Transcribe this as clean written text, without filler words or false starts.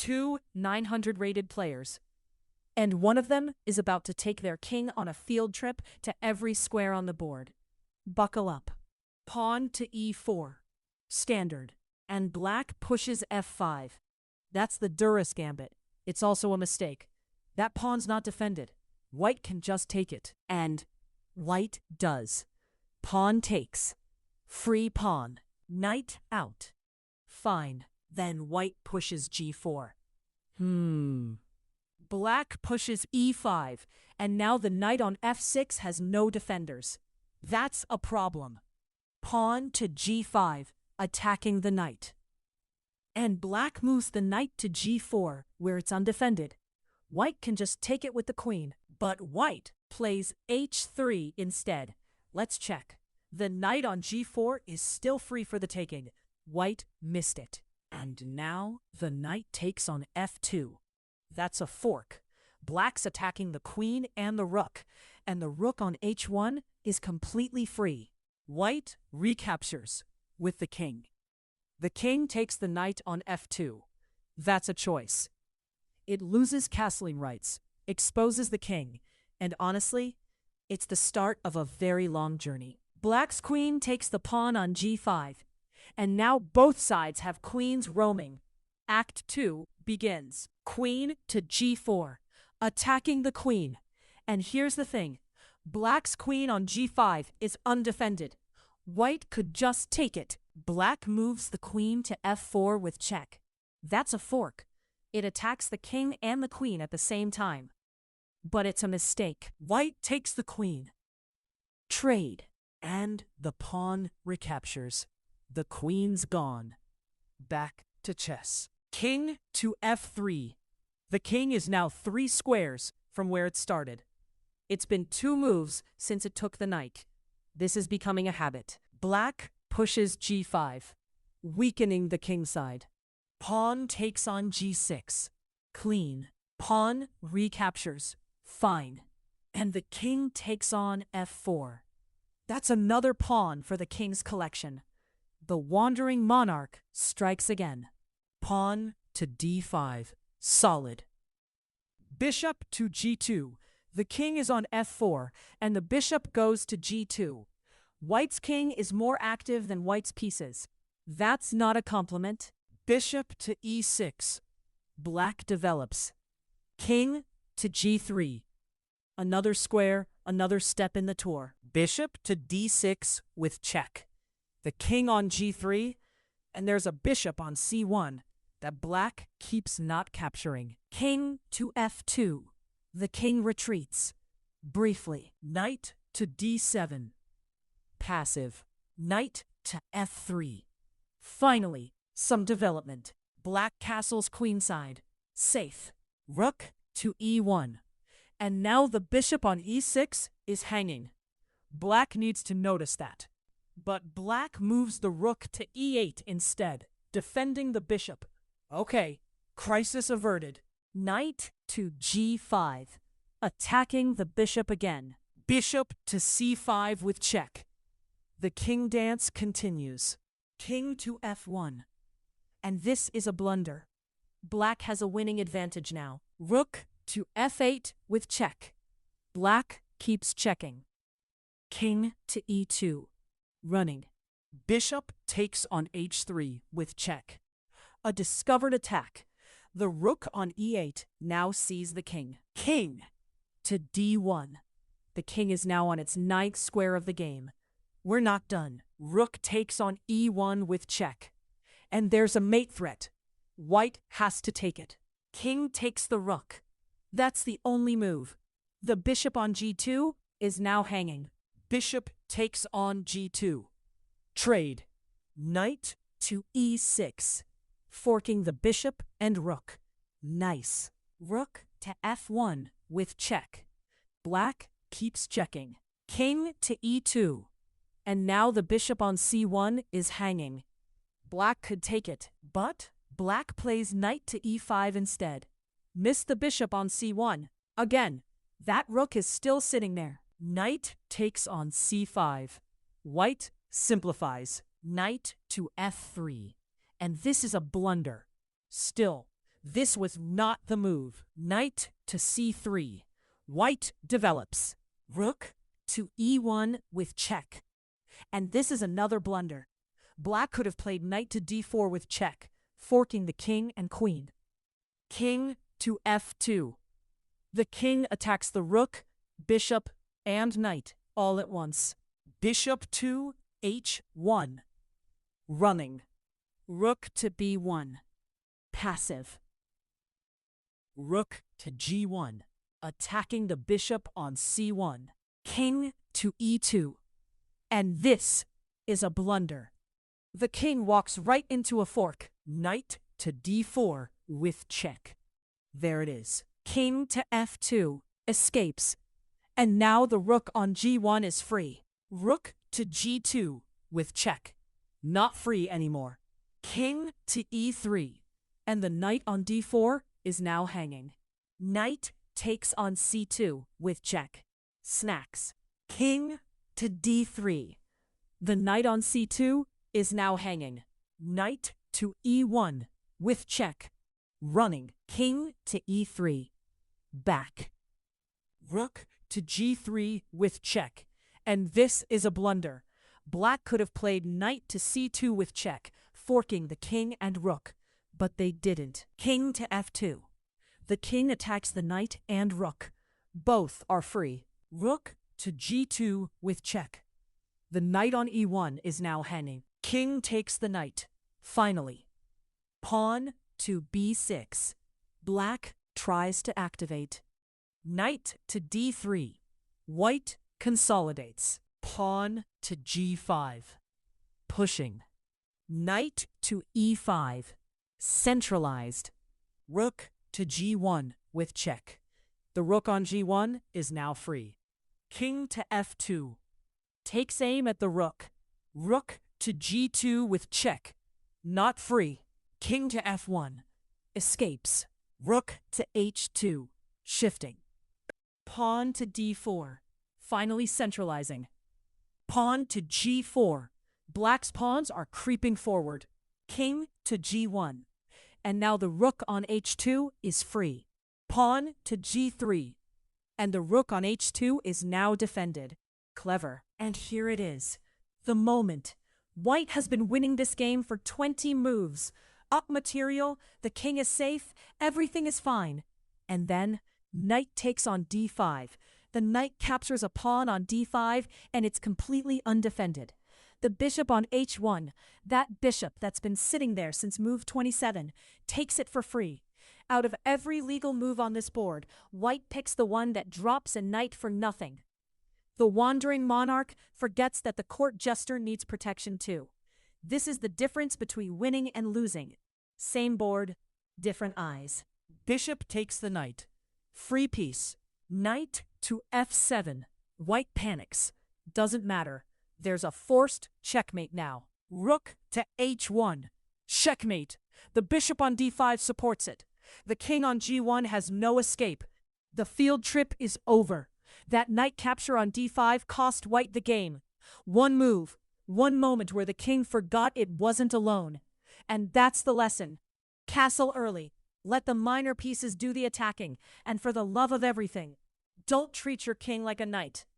two 900 rated players, and one of them is about to take their king on a field trip to every square on the board. Buckle up. Pawn to e4. Standard. And black pushes f5. That's the Duras gambit. It's also a mistake. That pawn's not defended. White can just take it. And white does. Pawn takes. Free pawn. Knight out. Fine. Then white pushes g4. Black pushes e5, and now the knight on f6 has no defenders. That's a problem. Pawn to g5, attacking the knight. And black moves the knight to g4, where it's undefended. White can just take it with the queen, but white plays h3 instead. Let's check. The knight on g4 is still free for the taking. White missed it. And now the knight takes on f2. That's a fork. Black's attacking the queen and the rook, and the rook on h1 is completely free. White recaptures with the king. The king takes the knight on f2. That's a choice. It loses castling rights, exposes the king, and honestly, it's the start of a very long journey. Black's queen takes the pawn on g5, and now both sides have queens roaming. Act 2 begins. Queen to g4, attacking the queen. And here's the thing. Black's queen on g5 is undefended. White could just take it. Black moves the queen to f4 with check. That's a fork. It attacks the king and the queen at the same time. But it's a mistake. White takes the queen. Trade. And the pawn recaptures. The queen's gone. Back to chess. King to f3. The king is now 3 squares from where it started. It's been 2 moves since it took the knight. This is becoming a habit. Black pushes g5, weakening the king side. Pawn takes on g6. Clean. Pawn recaptures. Fine. And the king takes on f4. That's another pawn for the king's collection. The wandering monarch strikes again. Pawn to d5. Solid. Bishop to g2. The king is on f4, and the bishop goes to g2. White's king is more active than white's pieces. That's not a compliment. Bishop to e6. Black develops. King to g3. Another square, another step in the tour. Bishop to d6 with check. The king on g3, and there's a bishop on c1 that black keeps not capturing. King to f2. The king retreats. Briefly. Knight to d7. Passive. Knight to f3. Finally, some development. Black castles queenside. Safe. Rook to e1. And now the bishop on e6 is hanging. Black needs to notice that. But black moves the rook to e8 instead, defending the bishop. Okay, crisis averted. Knight to g5, attacking the bishop again. Bishop to c5 with check. The king dance continues. King to f1. And this is a blunder. Black has a winning advantage now. Rook to f8 with check. Black keeps checking. King to e2. Running. Bishop takes on h3 with check. A discovered attack. The rook on e8 now sees the king. King to d1. The king is now on its 9th square of the game. We're not done. Rook takes on e1 with check. And there's a mate threat. White has to take it. King takes the rook. That's the only move. The bishop on g2 is now hanging. Bishop takes on g2. Trade. Knight to e6. Forking the bishop and rook. Nice. Rook to f1 with check. Black keeps checking. King to e2. And now the bishop on c1 is hanging. Black could take it, but black plays knight to e5 instead. Missed the bishop on c1. Again, that rook is still sitting there. Knight takes on c5. White simplifies. Knight to f3. And this is a blunder. Still, This was not the move. Knight to c3. White develops. Rook to e1 with check. And this is another blunder. Black could have played knight to d4 with check, forking the king and queen. King to f2. The king attacks the rook, bishop, and knight all at once. Bishop to h1. Running. Rook to b1. Passive. Rook to g1. Attacking the bishop on c1. King to e2. And this is a blunder. The king walks right into a fork. Knight to d4 with check. There it is. King to f2. Escapes. And now the rook on g1 is free. Rook to g2 with check. Not free anymore. King to e3. And the knight on d4 is now hanging. Knight takes on c2 with check. Snacks. King to d3. The knight on c2 is now hanging. Knight to e1 with check. Running. King to e3. Back. Rook to g3 with check. And this is a blunder. Black could have played knight to c2 with check, forking the king and rook. But they didn't. King to f2. The king attacks the knight and rook. Both are free. Rook to g2 with check. The knight on e1 is now hanging. King takes the knight. Finally. Pawn to b6. Black tries to activate. Knight to d3. White consolidates. Pawn to g5. Pushing. Knight to e5. Centralized. Rook to g1 with check. The rook on g1 is now free. King to f2. Takes aim at the rook. Rook to g2 with check. Not free. King to f1. Escapes. Rook to h2. Shifting. Pawn to d4. Finally centralizing. Pawn to g4. Black's pawns are creeping forward. King to g1. And now the rook on h2 is free. Pawn to g3. And the rook on h2 is now defended. Clever. And here it is. The moment. White has been winning this game for 20 moves. Up material, the king is safe, everything is fine. And then, knight takes on d5. The knight captures a pawn on d5, and it's completely undefended. The bishop on h1, that bishop that's been sitting there since move 27, takes it for free. Out of every legal move on this board, white picks the one that drops a knight for nothing. The wandering monarch forgets that the court jester needs protection too. This is the difference between winning and losing. Same board, different eyes. Bishop takes the knight. Free piece. Knight to f7. White panics. Doesn't matter. There's a forced checkmate now. Rook to h1. Checkmate. The bishop on d5 supports it. The king on g1 has no escape. The field trip is over. That knight capture on d5 cost white the game. One move, one moment where the king forgot it wasn't alone. And that's the lesson. Castle early. Let the minor pieces do the attacking. And for the love of everything, don't treat your king like a knight.